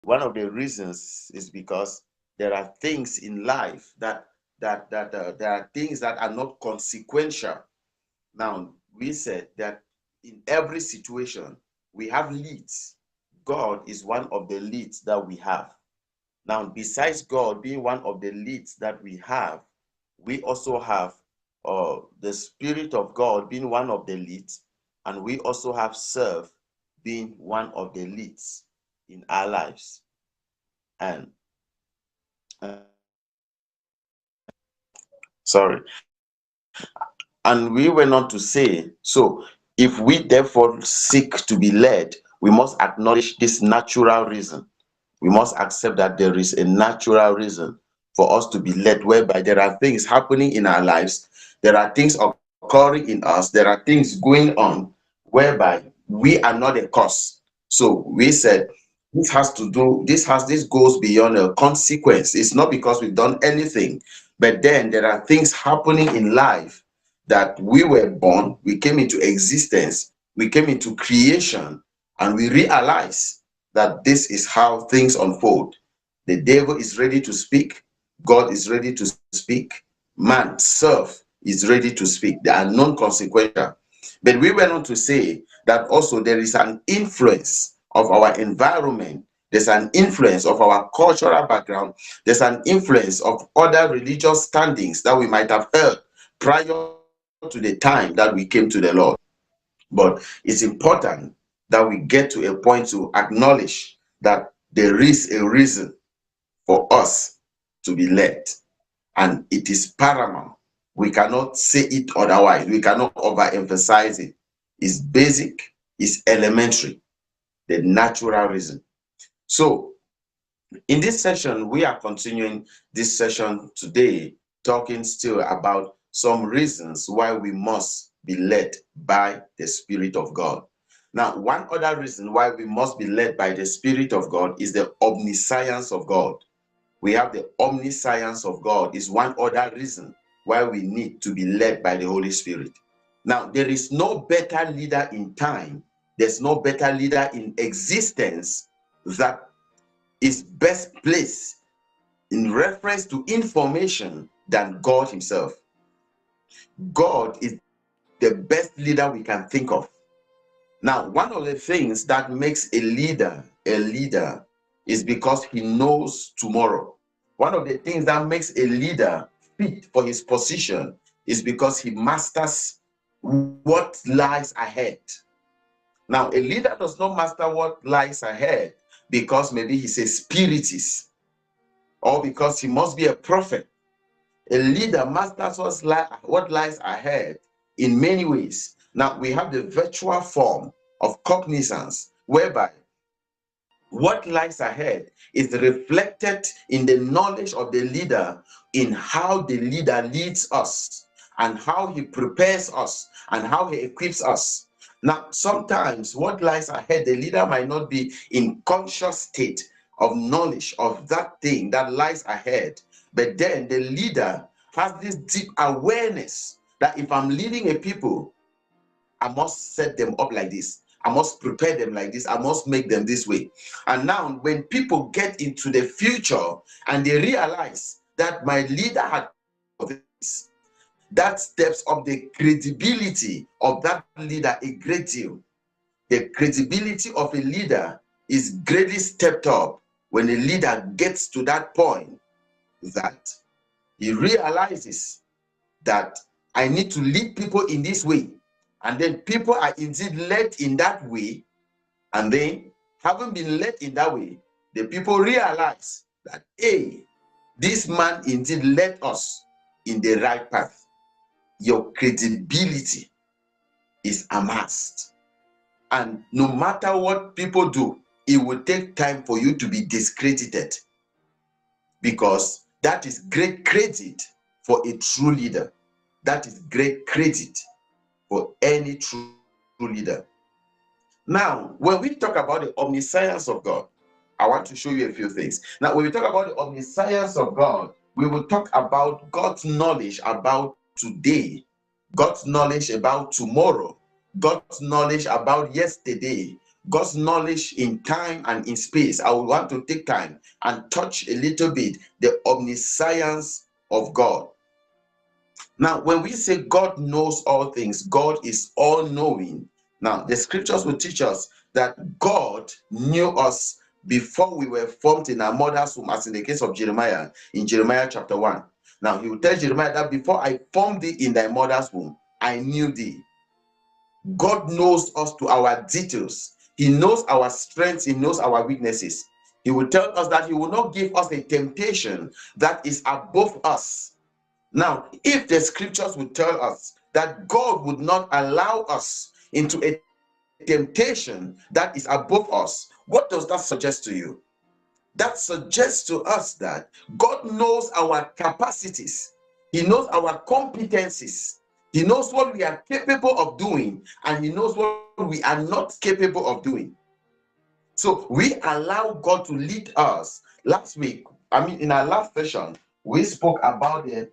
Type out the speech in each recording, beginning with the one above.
One of the reasons is because there are things in life there are things that are not consequential. Now, we said that in every situation we have leads. God is one of the leads that we have. Now, besides God being one of the leads that we have, we also have the Spirit of God being one of the leads, and we also have serve being one of the leads in our lives. And sorry. And we went on to say, so if we therefore seek to be led, we must acknowledge this natural reason. We must accept that there is a natural reason for us to be led, whereby there are things happening in our lives, there are things occurring in us, there are things going on, whereby we are not a cause. So we said this goes beyond a consequence. It's not because we've done anything, but then there are things happening in life that we were born, we came into existence, we came into creation, and we realize that this is how things unfold. The devil is ready to speak, God is ready to speak, man, self is ready to speak. They are non-consequential. But we went on to say that also there is an influence of our environment, there's an influence of our cultural background, there's an influence of other religious standings that we might have held prior to the time that we came to the Lord. But it's important that we get to a point to acknowledge that there is a reason for us to be led, and it is paramount. We cannot say it otherwise. We cannot overemphasize it. It's basic, it's elementary, the natural reason. So, in this session, we are continuing this session today, talking still about some reasons why we must be led by the Spirit of God. Now, one other reason why we must be led by the Spirit of God is the omniscience of God. We have the omniscience of God is one other reason why we need to be led by the Holy Spirit. Now, there is no better leader in time, there's no better leader in existence that is best placed in reference to information than God himself. God is the best leader we can think of. Now, one of the things that makes a leader is because he knows tomorrow. One of the things that makes a leader fit for his position is because he masters what lies ahead. Now, a leader does not master what lies ahead because maybe he's a spiritist or because he must be a prophet. A leader masters what lies ahead in many ways. Now, we have the virtual form of cognizance, whereby what lies ahead is reflected in the knowledge of the leader, in how the leader leads us and how he prepares us and how he equips us. Now, sometimes what lies ahead, the leader might not be in conscious state of knowledge of that thing that lies ahead, but then the leader has this deep awareness that if I'm leading a people, I must set them up like this. I must prepare them like this. I must make them this way. And now, when people get into the future and they realize that my leader had this, that steps up the credibility of that leader a great deal. The credibility of a leader is greatly stepped up when a leader gets to that point that he realizes that I need to lead people in this way. And then people are indeed led in that way. And then, having been led in that way, the people realize that, hey, this man indeed led us in the right path. Your credibility is amassed. And no matter what people do, it will take time for you to be discredited, because that is great credit for a true leader. That is great credit for any true leader. Now, when we talk about the omniscience of God, I want to show you a few things. Now, when we talk about the omniscience of God, we will talk about God's knowledge about today, God's knowledge about tomorrow, God's knowledge about yesterday, God's knowledge in time and in space. I would want to take time and touch a little bit the omniscience of God. Now, when we say God knows all things, God is all-knowing. Now, the scriptures will teach us that God knew us before we were formed in our mother's womb, as in the case of Jeremiah, in Jeremiah chapter 1. Now, he will tell Jeremiah that before I formed thee in thy mother's womb, I knew thee. God knows us to our details. He knows our strengths. He knows our weaknesses. He will tell us that he will not give us a temptation that is above us. Now, if the scriptures would tell us that God would not allow us into a temptation that is above us, what does that suggest to you? That suggests to us that God knows our capacities. He knows our competencies. He knows what we are capable of doing, and he knows what we are not capable of doing. So we allow God to lead us. Last week, in our last session, we spoke about the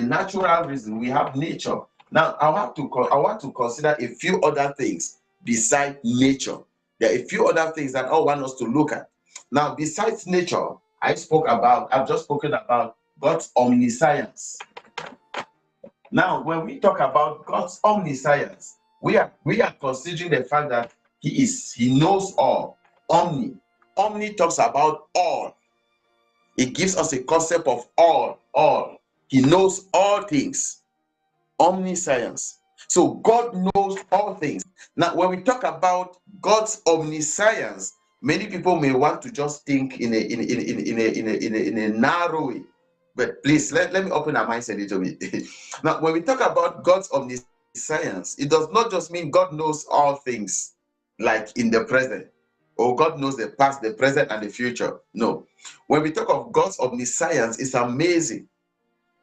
natural reason. We have nature. Now I want to consider a few other things besides nature. There are a few other things that I want us to look at. Now, besides nature, I've just spoken about God's omniscience. Now, when we talk about God's omniscience, we are considering the fact that he knows all. Omni talks about all. It gives us a concept of all. He knows all things. Omniscience. So God knows all things. Now, when we talk about God's omniscience, many people may want to just think in a narrow way. But please let me open our minds a little bit. Now, when we talk about God's omniscience, it does not just mean God knows all things, like in the present, or God knows the past, the present, and the future. No. When we talk of God's omniscience, it's amazing.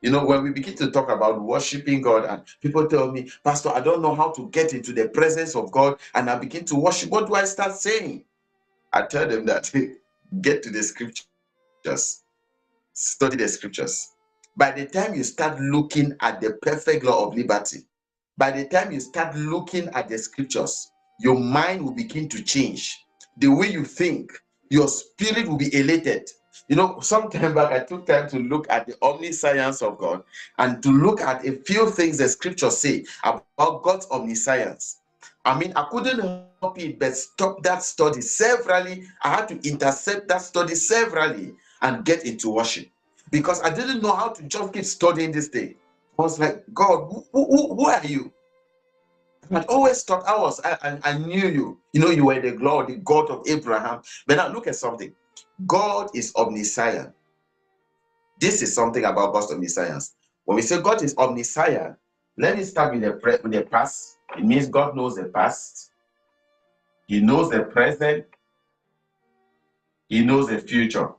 When we begin to talk about worshiping God, and people tell me, Pastor, I don't know how to get into the presence of God, and I begin to worship. What do I start saying? I tell them that get to the scriptures, study the scriptures. By the time you start looking at the perfect law of liberty, by the time you start looking at the scriptures, your mind will begin to change. The way you think, your spirit will be elated. Some time back, I took time to look at the omniscience of God and to look at a few things the scriptures say about God's omniscience. I couldn't help it but stop that study severally. I had to intercept that study severally and get into worship, because I didn't know how to just keep studying this thing. I was like, God, who are you? I always thought I knew you. You were the God of Abraham. But now look at something. God is omniscient. This is something about God's omniscience. When we say God is omniscient, let me start with the past. It means God knows the past. He knows the present. He knows the future.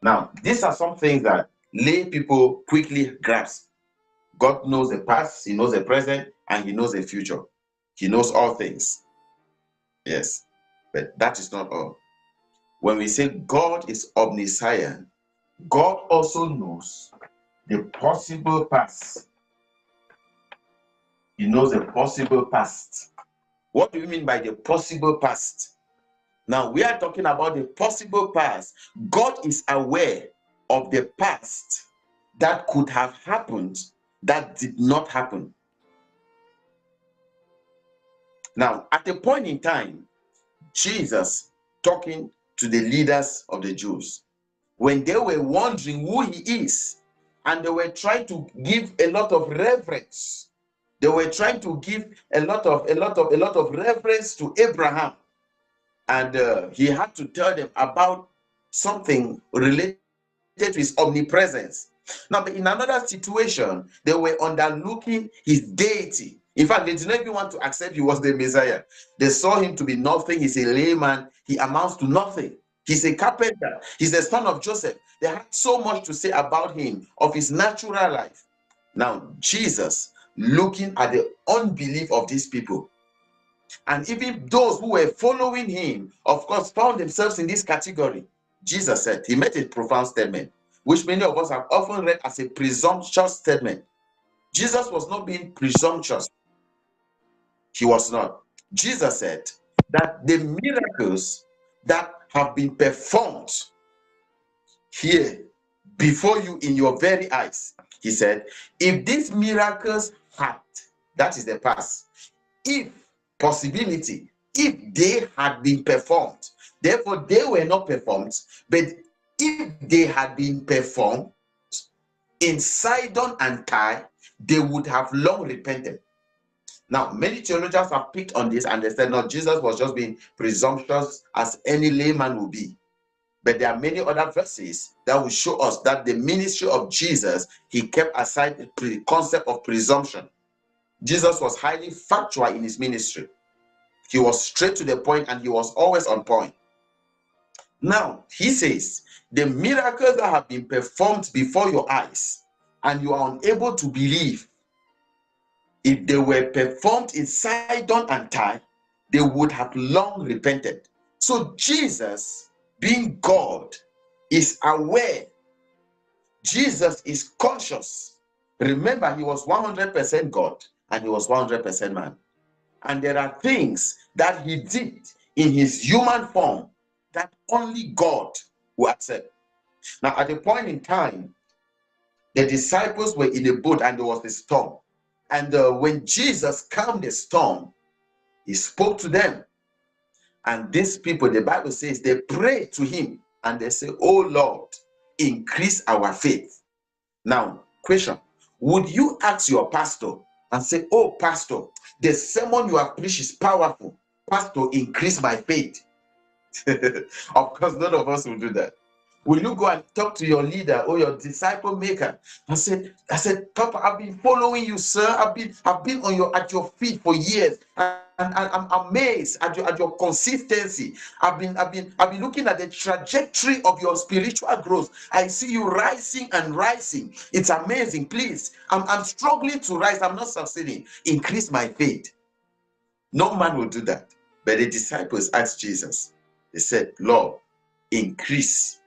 Now, these are some things that lay people quickly grasp. God knows the past, he knows the present, and he knows the future. He knows all things. Yes, but that is not all. When we say God is omniscient, God also knows the possible past. He knows the possible past. What do you mean by the possible past? Now, we are talking about the possible past. God is aware of the past that could have happened that did not happen. Now, at a point in time, Jesus talking to the leaders of the Jews, when they were wondering who he is, and they were trying to give a lot of reverence. They were trying to give a lot of reverence to Abraham, and he had to tell them about something related to his omnipresence. Now, but in another situation, they were underlooking his deity. In fact, they did not even want to accept he was the Messiah. They saw him to be nothing. He's a layman. He amounts to nothing. He's a carpenter. He's the son of Joseph. They had so much to say about him, of his natural life. Now, Jesus, looking at the unbelief of these people, and even those who were following him, of course, found themselves in this category. Jesus said, he made a profound statement, which many of us have often read as a presumptuous statement. Jesus was not being presumptuous. He was not. Jesus said that the miracles that have been performed here before you in your very eyes, he said, if these miracles had, that is the past, if possibility, if they had been performed, therefore they were not performed, but if they had been performed in Sidon and Tyre, they would have long repented. Now, many theologians have picked on this and they said, no, Jesus was just being presumptuous as any layman would be. But there are many other verses that will show us that the ministry of Jesus, he kept aside the concept of presumption. Jesus was highly factual in his ministry. He was straight to the point and he was always on point. Now, he says, the miracles that have been performed before your eyes and you are unable to believe, if they were performed in Sidon and Tyre, they would have long repented. So Jesus, being God, is aware. Jesus is conscious. Remember, he was 100% God and he was 100% man. And there are things that he did in his human form that only God will accept. Now, at a point in time, the disciples were in a boat and there was a storm. And when Jesus calmed the storm, he spoke to them. And these people, the Bible says, they prayed to him and they say, oh Lord, increase our faith. Now, question, would you ask your pastor and say, oh pastor, the sermon you have preached is powerful. Pastor, increase my faith. Of course, none of us will do that. Will you go and talk to your leader or your disciple maker and say, Papa, I've been following you, sir. I've been at your feet for years, and I'm amazed at your consistency. I've been looking at the trajectory of your spiritual growth. I see you rising and rising. It's amazing. Please, I'm struggling to rise. I'm not succeeding. Increase my faith. No man will do that. But the disciples asked Jesus. They said, Lord, increase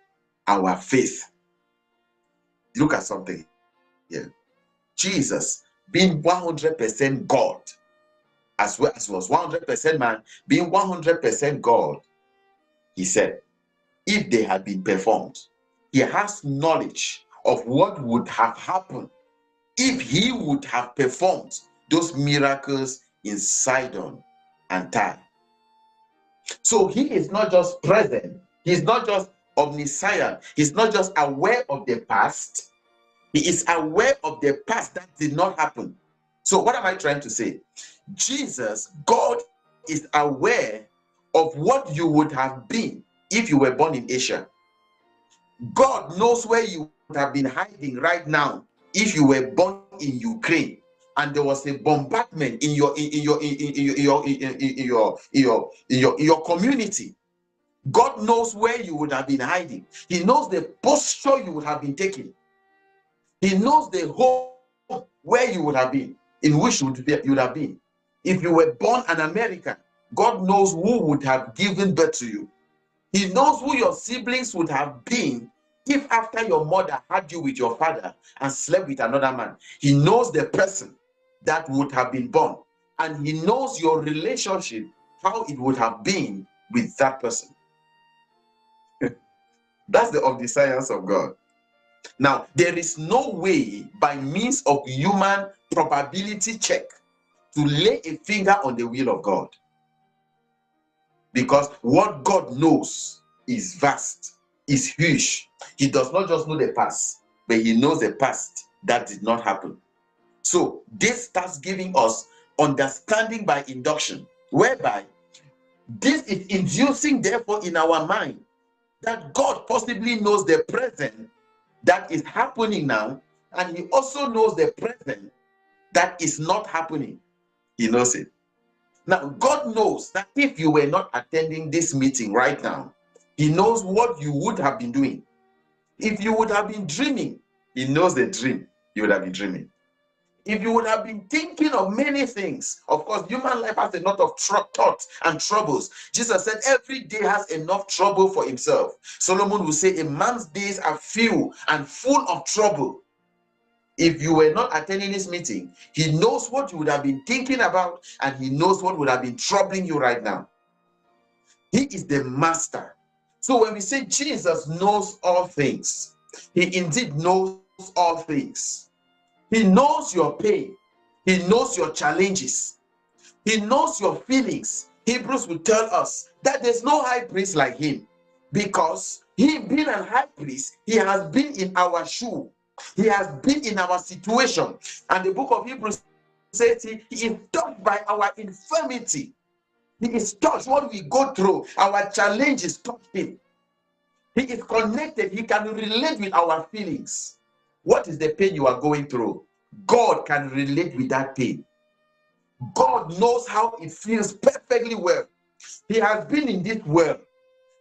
our faith. Look at something here. Jesus, being 100% God, as well as he was 100% man, being 100% God, he said, if they had been performed, he has knowledge of what would have happened if he would have performed those miracles in Sidon and Tyre. So he is not just present, he's not just omniscient, he's not just aware of the past, he is aware of the past that did not happen. So what am I trying to say? Jesus, God, is aware of what you would have been if you were born in Asia. God knows where you would have been hiding right now if you were born in Ukraine and there was a bombardment in your community. God knows where you would have been hiding. He knows the posture you would have been taking. He knows the home where you would have been, in which you would have been. If you were born an American, God knows who would have given birth to you. He knows who your siblings would have been if after your mother had you with your father and slept with another man. He knows the person that would have been born. And he knows your relationship, how it would have been with that person. That's the omniscience of God. Now, there is no way by means of human probability check to lay a finger on the will of God. Because what God knows is vast, is huge. He does not just know the past, but he knows the past that did not happen. So this starts giving us understanding by induction, whereby this is inducing, therefore, in our mind that God possibly knows the present that is happening now, and he also knows the present that is not happening. He knows it. Now, God knows that if you were not attending this meeting right now, he knows what you would have been doing. If you would have been dreaming, he knows the dream you would have been dreaming. If you would have been thinking of many things, of course, human life has a lot of thoughts and troubles. Jesus said every day has enough trouble for himself. Solomon will say a man's days are few and full of trouble. If you were not attending this meeting, he knows what you would have been thinking about, and he knows what would have been troubling you right now. He is the master. So when we say Jesus knows all things, he indeed knows all things. He knows your pain. He knows your challenges. He knows your feelings. Hebrews will tell us that there's no high priest like him, because he being a high priest, he has been in our shoe. He has been in our situation. And the book of Hebrews says he is touched by our infirmity. He is touched what we go through. Our challenges touch him. He is connected. He can relate with our feelings. What is the pain you are going through? God can relate with that pain. God knows how it feels perfectly well. He has been in this world.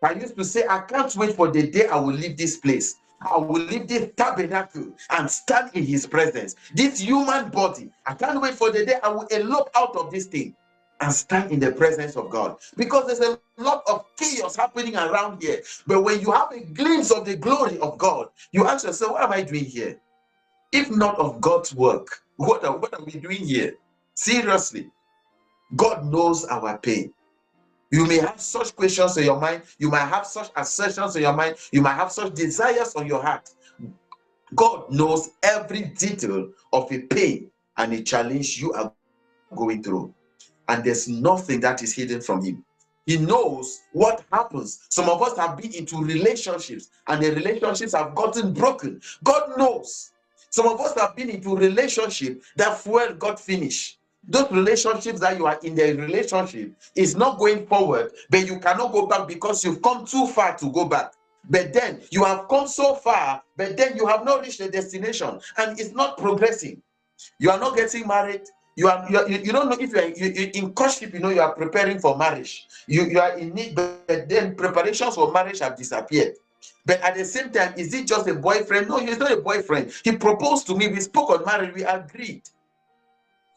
I used to say, I can't wait for the day I will leave this place. I will leave this tabernacle and stand in his presence. This human body. I can't wait for the day I will elope out of this thing and stand in the presence of God. Because there's a lot of chaos happening around here. But when you have a glimpse of the glory of God, you ask yourself, what am I doing here? If not of God's work, what are we doing here? Seriously, God knows our pain. You may have such questions in your mind. You might have such assertions in your mind. You might have such desires on your heart. God knows every detail of a pain and a challenge you are going through. And there's nothing that is hidden from him. He knows what happens. Some of us have been into relationships and the relationships have gotten broken. God knows. Some of us have been into relationships that fuel got finished. Those relationships that you are in the relationship is not going forward, but you cannot go back because you've come too far to go back. But then you have come so far, but then you have not reached the destination and it's not progressing. You are not getting married. You don't know if you're in courtship. You know you are preparing for marriage. You are in need, but then preparations for marriage have disappeared. But at the same time, is it just a boyfriend? No, he's not a boyfriend. He proposed to me. We spoke on marriage. We agreed.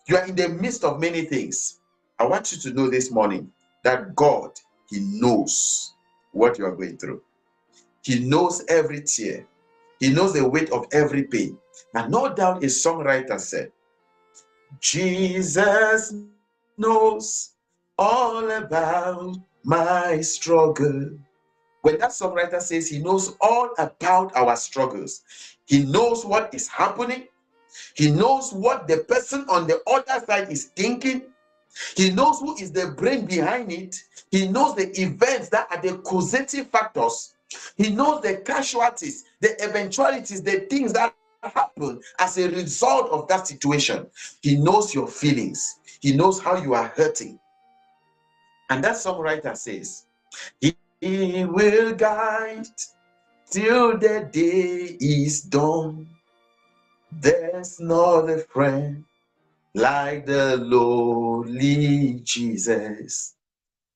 You are in the midst of many things. I want you to know this morning that God, he knows what you are going through. He knows every tear. He knows the weight of every pain. And no doubt a songwriter said, Jesus knows all about my struggle. When that songwriter says he knows all about our struggles, he knows what is happening. He knows what the person on the other side is thinking. He knows who is the brain behind it. He knows the events that are the causative factors. He knows the casualties, the eventualities, the things that happen as a result of that situation. He knows your feelings. He knows how you are hurting. And that songwriter says, he will guide till the day is done. There's not a friend like the lowly Jesus.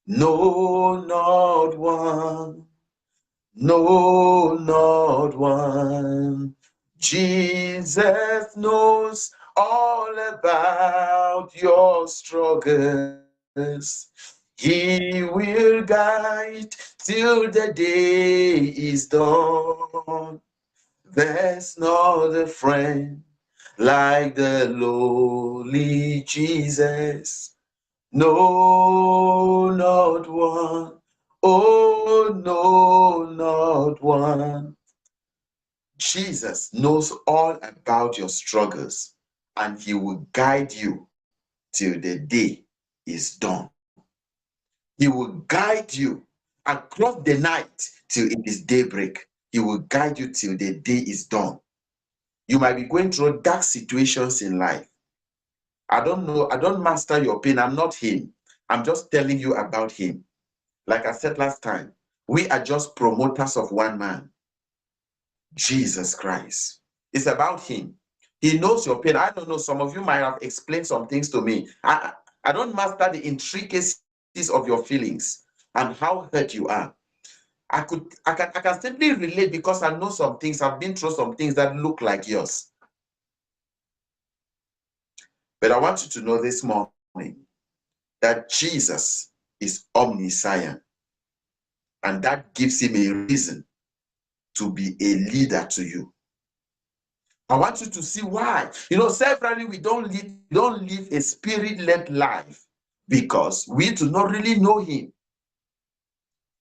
No, not one. No, not one. Jesus knows all about your struggles. He will guide till the day is done. There's not a friend like the lowly Jesus. No, not one. Oh, no, not one. Jesus knows all about your struggles, and he will guide you till the day is done. He will guide you across the night till it is daybreak. He will guide you till the day is done. You might be going through dark situations in life. I don't know. I don't master your pain. I'm not him. I'm just telling you about him. Like I said last time, we are just promoters of one man, Jesus Christ. It's about him. He knows your pain. I don't know. Some of you might have explained some things to me. I don't master the intricacies of your feelings and how hurt you are. I can simply relate because I know some things. I've been through some things that look like yours. But I want you to know this morning that Jesus is omniscient, and that gives him a reason to be a leader to you. I want you to see why. You know, severally we don't live a spirit-led life because we do not really know him.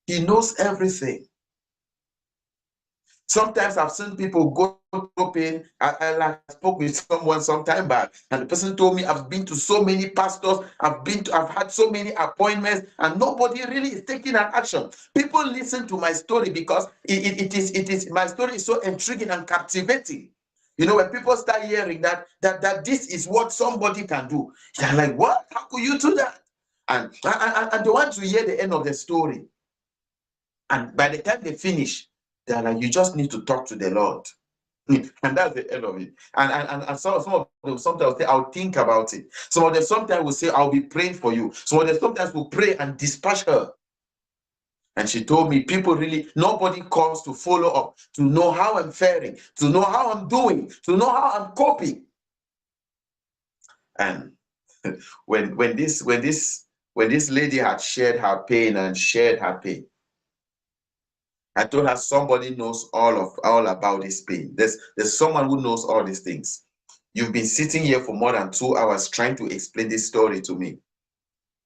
He knows everything. Sometimes I've seen people go through pain. I spoke with someone some time back, and the person told me, I've been to so many pastors, I've had so many appointments, and nobody really is taking an action. People listen to my story because it is my story is so intriguing and captivating. You know, when people start hearing that this is what somebody can do, they're like, what? How could you do that? And they want to hear the end of the story. And by the time they finish, they're like, you just need to talk to the Lord. And that's the end of it. And some of them sometimes say, I'll think about it. Some of them sometimes will say, I'll be praying for you. Some of them sometimes will pray and dispatch her. And she told me, people really, nobody calls to follow up, to know how I'm faring, to know how I'm doing, to know how I'm coping. And when this lady had shared her pain and shared her pain, I told her somebody knows all about this pain. There's someone who knows all these things. You've been sitting here for more than 2 hours trying to explain this story to me.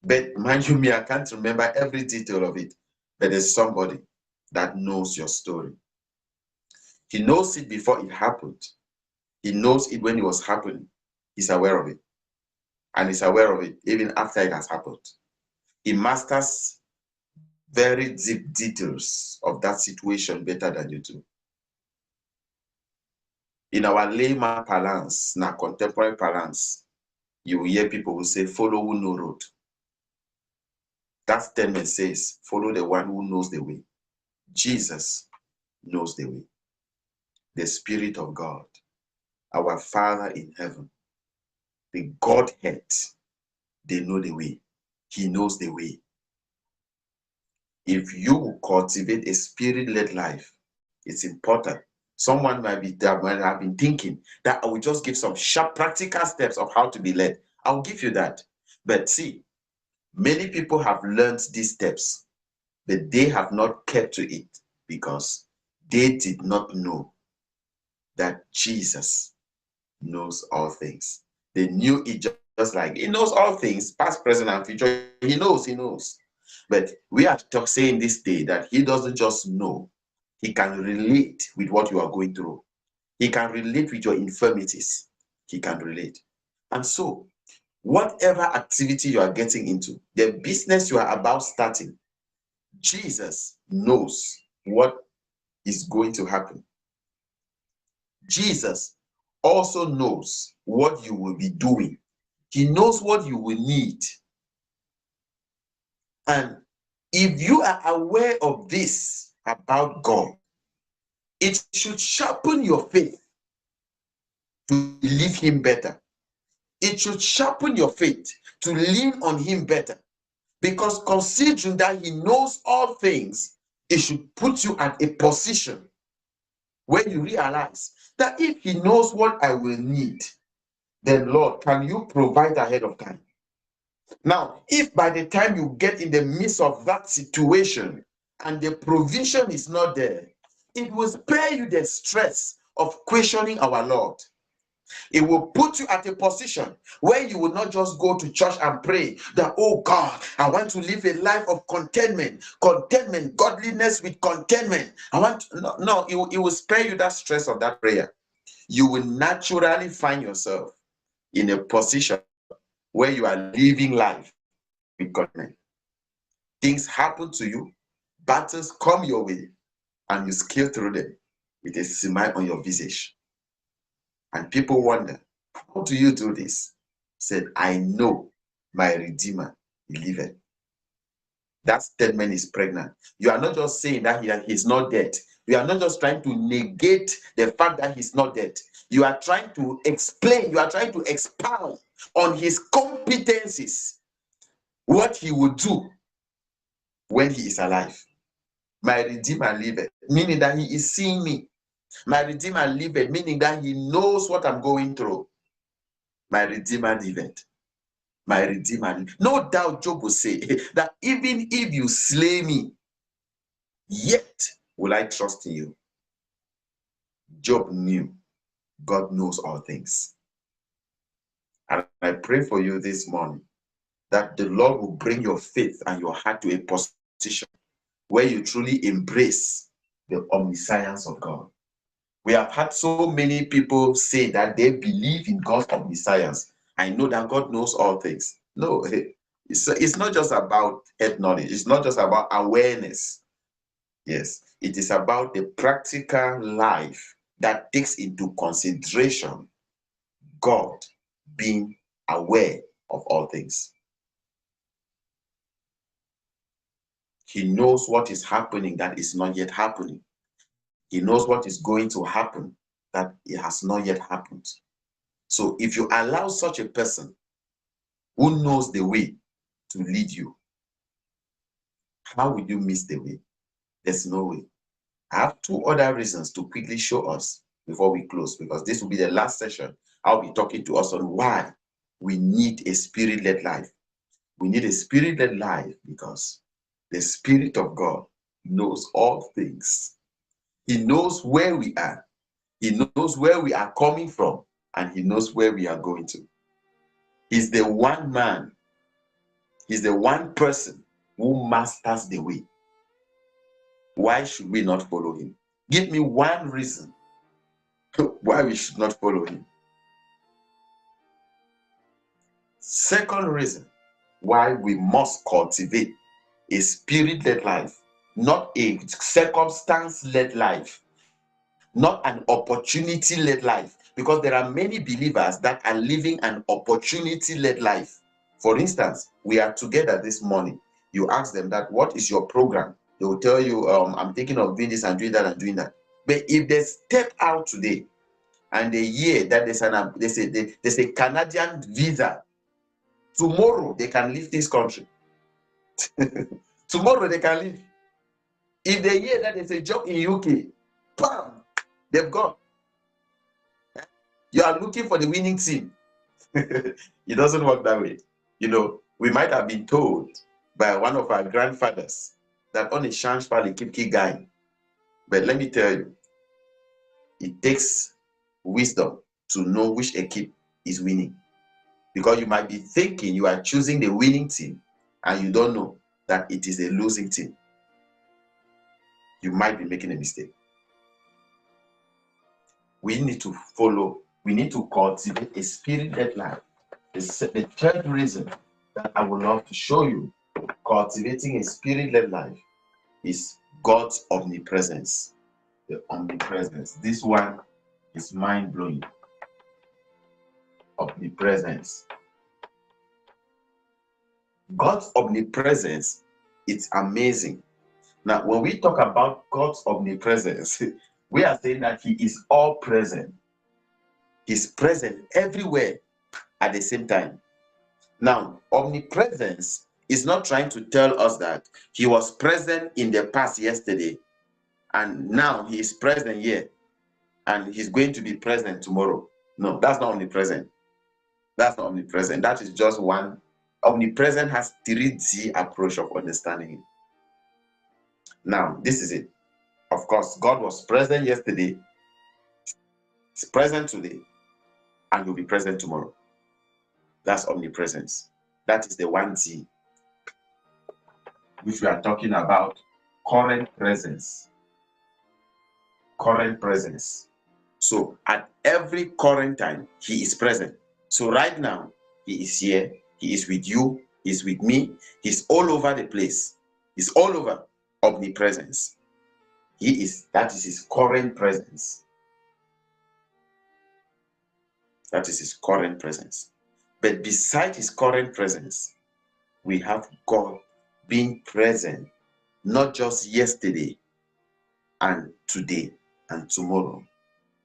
But mind you, me, I can't remember every detail of it. But there's somebody that knows your story. He knows it before it happened. He knows it when it was happening. He's aware of it. And he's aware of it even after it has happened. He masters very deep details of that situation better than you do. In our layman parlance, in our contemporary parlance, you will hear people who say, follow who know road. That statement says, follow the one who knows the way. Jesus knows the way. The Spirit of God, our Father in heaven, the Godhead, they know the way. He knows the way. If you cultivate a spirit-led life, it's important. Someone might have been thinking that I will just give some sharp practical steps of how to be led. I'll give you that. But see, many people have learned these steps, but they have not kept to it because they did not know that Jesus knows all things. They knew it just like he knows all things, past, present, and future. He knows. But we are saying this day that he doesn't just know, he can relate with what you are going through. He can relate with your infirmities. He can relate. And so, whatever activity you are getting into, the business you are about starting, Jesus knows what is going to happen. Jesus also knows what you will be doing. He knows what you will need. And if you are aware of this about God, it should sharpen your faith to believe him better. It should sharpen your faith to lean on him better. Because considering that he knows all things, it should put you at a position where you realize that if he knows what I will need, then Lord, can you provide ahead of time? Now, if by the time you get in the midst of that situation and the provision is not there, it will spare you the stress of questioning our Lord. It will put you at a position where you will not just go to church and pray that, oh God, I want to live a life of contentment, godliness with contentment. No, it will spare you that stress of that prayer. You will naturally find yourself in a position where you are living life with contentment. Things happen to you, battles come your way, and you scale through them with a smile on your visage. And people wonder, how do you do this? He said, I know my Redeemer liveth. That statement is pregnant. You are not just saying that he's not dead. You are not just trying to negate the fact that he's not dead. You are trying to explain, you are trying to expound on his competencies, what he will do when he is alive. My Redeemer liveth, meaning that he is seeing me. My Redeemer liveth, meaning that he knows what I'm going through. My Redeemer liveth. My Redeemer. No doubt Job will say that even if you slay me, yet will I trust in you. Job knew God knows all things. And I pray for you this morning that the Lord will bring your faith and your heart to a position where you truly embrace the omniscience of God. We have had so many people say that they believe in God's omniscience. I know that God knows all things. No, it's not just about head knowledge. It's not just about awareness. Yes, it is about the practical life that takes into consideration God being aware of all things. He knows what is happening that is not yet happening. He knows what is going to happen that it has not yet happened. So if you allow such a person who knows the way to lead you, how will you miss the way? There's no way. I have two other reasons to quickly show us before we close, because this will be the last session. I'll be talking to us on why we need a spirit-led life. We need a spirit-led life because the Spirit of God knows all things. He knows where we are. He knows where we are coming from, and he knows where we are going to. He's the one man, he's the one person who masters the way. Why should we not follow him? Give me one reason why we should not follow him. Second reason why we must cultivate a spirit-led life, not a circumstance-led life, not an opportunity-led life, because there are many believers that are living an opportunity-led life. For instance, we are together this morning. You ask them that, what is your program? They will tell you, I'm thinking of doing this and doing that and doing that. But if they step out today and they hear that there's a Canadian visa, tomorrow they can leave this country. Tomorrow they can leave. If they hear that there's a job in UK, bam, they've gone. You are looking for the winning team. It doesn't work that way. You know, we might have been told by one of our grandfathers that on a chance for keep going. But let me tell you, it takes wisdom to know which equipe is winning. Because you might be thinking you are choosing the winning team and you don't know that it is a losing team. You might be making a mistake. We need to follow, we need to cultivate a spirit-led life. The third reason that I would love to show you cultivating a spirit-led life is God's omnipresence. The omnipresence. This one is mind-blowing. Omnipresence. God's omnipresence, it's amazing. Now, when we talk about God's omnipresence, we are saying that he is all present. He's present everywhere at the same time. Now, omnipresence is not trying to tell us that he was present in the past yesterday and now he is present here and he's going to be present tomorrow. No, that's not omnipresent. That's not omnipresent. That is just one. Omnipresent has 3D approach of understanding it. Now, this is it. Of course, God was present yesterday, he's present today, and will be present tomorrow. That's omnipresence. That is the 1D, which we are talking about current presence. Current presence. So at every current time, he is present. So right now, he is here, he is with you, he's with me, he's all over the place. He's all over. Omnipresence. That is his current presence. That is his current presence. But beside his current presence, we have God being present, not just yesterday and today and tomorrow.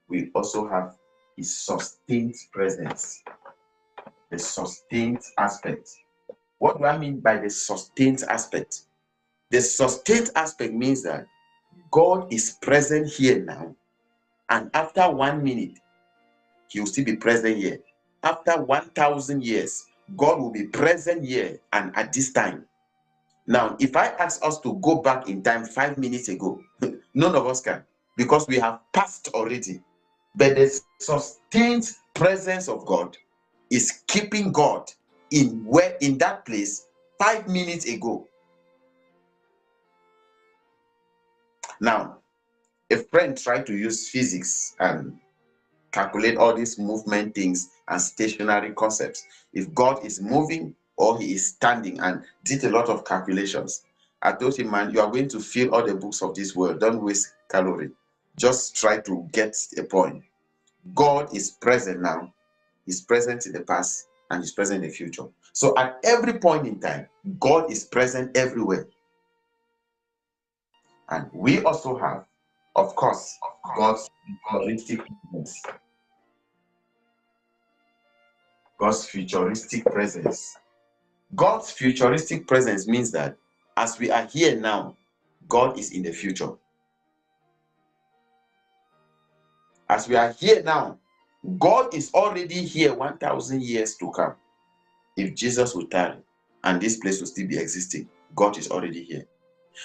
We also have his sustained presence, the sustained aspect. What do I mean by the sustained aspect? The sustained aspect means that God is present here now, and after 1 minute, he will still be present here. After 1,000 years, God will be present here and at this time. Now, if I ask us to go back in time 5 minutes ago, none of us can, because we have passed already. But the sustained presence of God is keeping God in that place 5 minutes ago. Now, a friend tried to use physics and calculate all these movement things and stationary concepts. If God is moving or he is standing, and did a lot of calculations. I told him, man, you are going to fill all the books of this world. Don't waste calorie. Just try to get a point. God is present now. He's present in the past and he's present in the future. So at every point in time, God is present everywhere. And we also have, of course, God's futuristic presence. God's futuristic presence. God's futuristic presence means that as we are here now, God is in the future. As we are here now, God is already here 1,000 years to come. If Jesus will tarry and this place will still be existing, God is already here.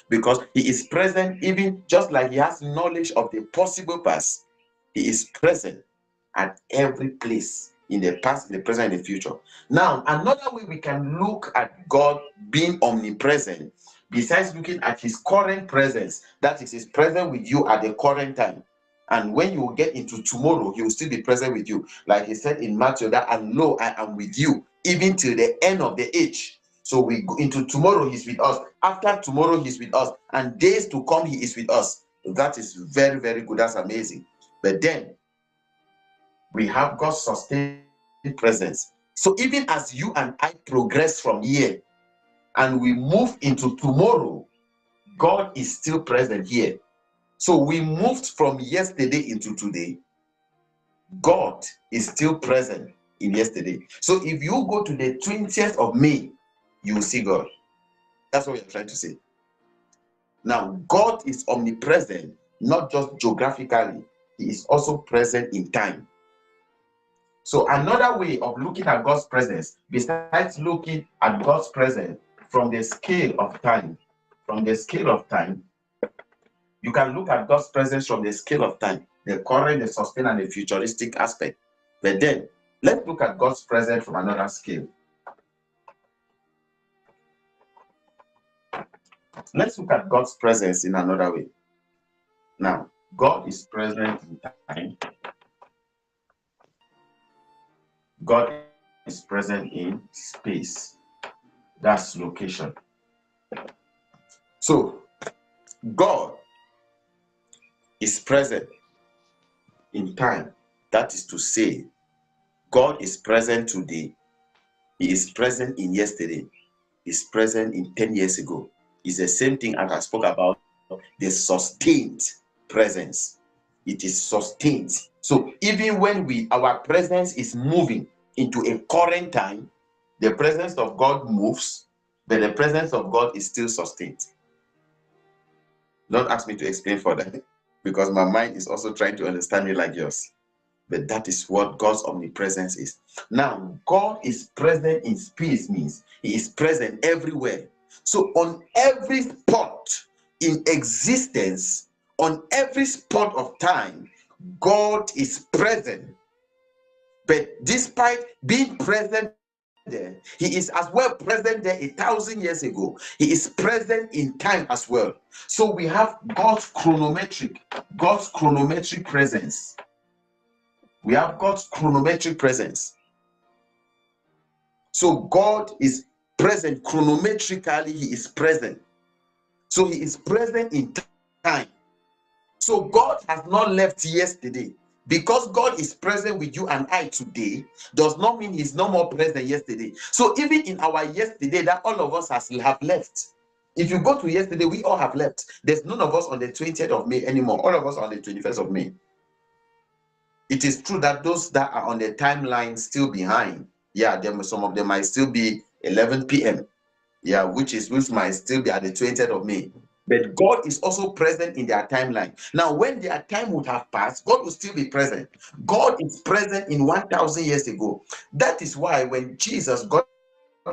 Because he is present, even just like he has knowledge of the possible past, he is present at every place in the past, in the present, and the future. Now, another way we can look at God being omnipresent, besides looking at his current presence, that is, his presence with you at the current time. And when you get into tomorrow, he will still be present with you. Like he said in Matthew, that, and lo, I am with you, even till the end of the age. So we go into tomorrow, he's with us. After tomorrow, he's with us. And days to come, he is with us. That is very, very good. That's amazing. But then, we have God's sustained presence. So even as you and I progress from here and we move into tomorrow, God is still present here. So we moved from yesterday into today. God is still present in yesterday. So if you go to the 20th of May, you will see God. That's what we are trying to say. Now, God is omnipresent, not just geographically. He is also present in time. So another way of looking at God's presence, besides looking at God's presence from the scale of time, you can look at God's presence from the scale of time, the current, the sustained, and the futuristic aspect. But then, let's look at God's presence from another scale. Let's look at God's presence in another way. Now, God is present in time. God is present in space. That's location. So, God is present in time. That is to say, God is present today. He is present in yesterday. He is present in 10 years ago. It's the same thing as I spoke about the sustained presence. It is sustained. So even when our presence is moving into a current time, the presence of God moves, but the presence of God is still sustained. Don't ask me to explain further because my mind is also trying to understand it like yours. But that is what God's omnipresence is. Now, God is present in space means he is present everywhere. So on every spot in existence, on every spot of time, God is present. But despite being present there, he is as well present there 1,000 years ago. He is present in time as well. So we have God's chronometric presence. We have God's chronometric presence. So God is present chronometrically, he is present. So he is present in time. So God has not left yesterday. Because God is present with you and I today, does not mean he's no more present yesterday. So even in our yesterday, that all of us have left. If you go to yesterday, we all have left. There's none of us on the 20th of May anymore. All of us are on the 21st of May. It is true that those that are on the timeline still behind, some of them might still be 11 p.m. Which might still be at the 20th of May. But God is also present in their timeline. Now, when their time would have passed, God will still be present. God is present in 1,000 years ago. That is why when Jesus got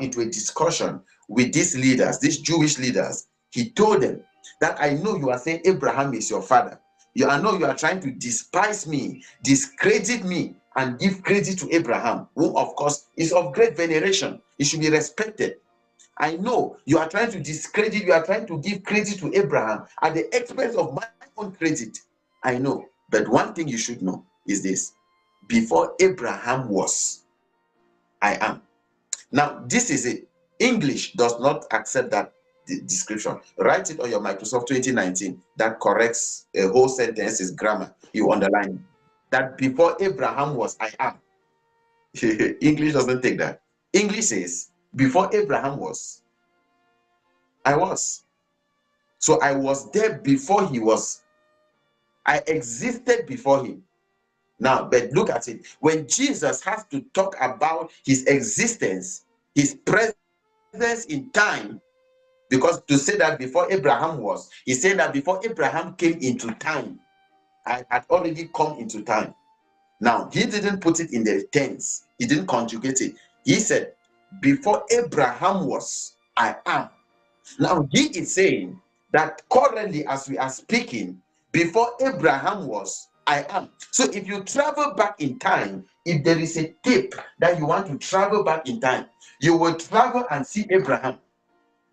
into a discussion with these leaders, these Jewish leaders, he told them that I know you are saying Abraham is your father. I know you are trying to despise me, discredit me, and give credit to Abraham, who of course is of great veneration. He should be respected. I know you are trying to discredit, you are trying to give credit to Abraham at the expense of my own credit. I know. But one thing you should know is this: before Abraham was, I am. Now, this is it. English does not accept that description. Write it on your Microsoft 2019. That corrects a whole sentence's grammar. You underline that before Abraham was, I am. English doesn't take that. English says, before Abraham was, I was. So I was there before he was. I existed before him. Now, but look at it. When Jesus has to talk about his existence, his presence in time, because to say that before Abraham was, he said that before Abraham came into time, I had already come into time. Now, he didn't put it in the tense. He didn't conjugate it. He said, before Abraham was, I am. Now, he is saying that currently, as we are speaking, before Abraham was, I am. So if you travel back in time, if there is a tape that you want to travel back in time, you will travel and see Abraham,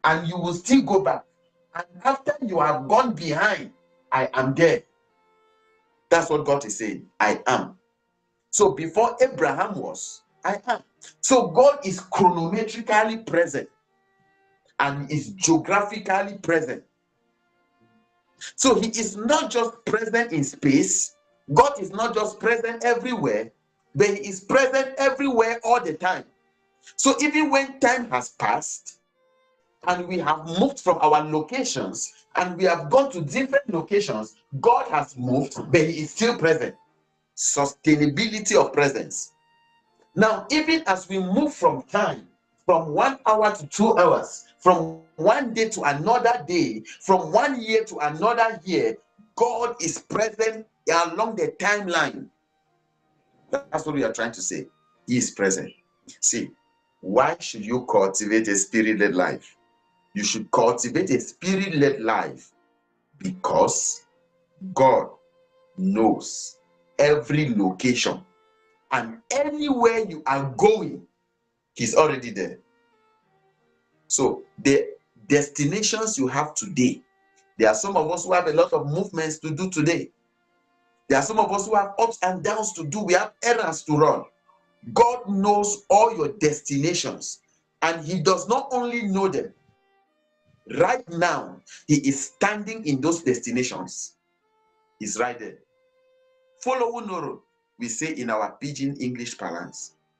and you will still go back. And after you have gone behind, I am there. That's what God is saying. I am. So before Abraham was, I am. So God is chronometrically present and is geographically present. So he is not just present in space. God is not just present everywhere, but he is present everywhere all the time. So even when time has passed and we have moved from our locations and we have gone to different locations, God has moved, but he is still present. Sustainability of presence. Now, even as we move from time, from 1 hour to 2 hours, from one day to another day, from 1 year to another year, God is present along the timeline. That's what we are trying to say. He is present. See, why should you cultivate a spirit-led life? You should cultivate a spirit-led life because God knows every location, and anywhere you are going, he's already there. So the destinations you have today, there are some of us who have a lot of movements to do today. There are some of us who have ups and downs to do. We have errands to run. God knows all your destinations, and he does not only know them. Right now, he is standing in those destinations. He's right there. Follow Unoro, we say in our pidgin English parlance.